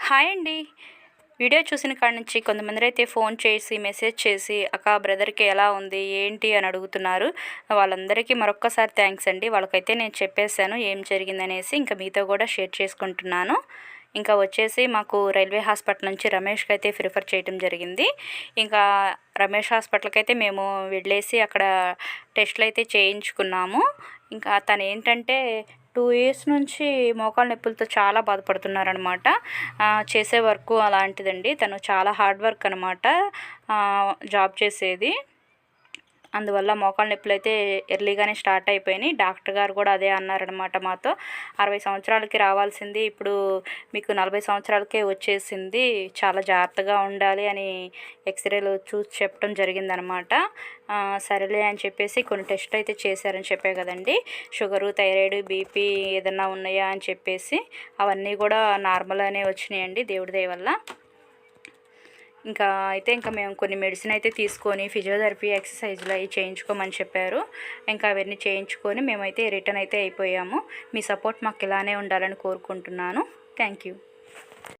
Hi అండి. Video చూసిన కాడ నుంచి కొంతమందరైతే ఫోన్ చేసి, మెసేజ్ చేసి అక్క బ్రదర్‌కి ఎలా ఉంది? ఏంటి? అని అడుగుతున్నారు. వాళ్ళందరికీ మరొక్కసారి థ్యాంక్స్ అండి. వాళ్ళకైతే నేను చెప్పేసాను ఏం జరిగిందనేసి. ఇంకా మీతో కూడా షేర్ చేసుకుంటున్నాను. ఇంకా వచ్చేసి మాకు రైల్వే హాస్పిటల్ నుంచి రమేష్‌కైతే ప్రిఫర్ చేయడం జరిగింది. ఇంకా రమేష్ హాస్పిటల్‌కైతే మేము వెళ్ళేసి అక్కడ టెస్టులైతే చేయించుకున్నాము. ఇంకా తనేంటంటే 2 ఇయర్స్ నుంచి మోకాళ్ళ నొప్పులతో చాలా బాధపడుతున్నారనమాట. చేసే వర్కు అలాంటిదండి. తను చాలా హార్డ్ వర్క్ అనమాట. జాబ్ చేసేది. అందువల్ల మోకాళ్ళ నొప్పులైతే ఎర్లీగానే స్టార్ట్ అయిపోయినాయి. డాక్టర్ గారు కూడా అదే అన్నారనమాట మాతో. 60 సంవత్సరాలకి రావాల్సింది ఇప్పుడు మీకు 40 సంవత్సరాలకే వచ్చేసింది. చాలా జాగ్రత్తగా ఉండాలి అని ఎక్స్రేలు చూసి చెప్పడం జరిగిందనమాట. సరేలే అని చెప్పేసి కొన్ని టెస్టులు అయితే చేశారని చెప్పే కదండి. షుగరు, థైరాయిడ్, బీపీ ఏదన్నా ఉన్నాయా అని చెప్పేసి అవన్నీ కూడా నార్మల్ అనే వచ్చినాయండి దేవుడి దయ వల్ల. ఇంకా మేము కొన్ని మెడిసిన్ అయితే తీసుకొని ఫిజియోథెరపీ ఎక్సర్సైజ్లు అవి చేయించుకోమని చెప్పారు. ఇంకా అవన్నీ చేయించుకొని మేమైతే రిటర్న్ అయితే అయిపోయాము. మీ సపోర్ట్ మాకు ఇలానే ఉండాలని కోరుకుంటున్నాను. Thank you.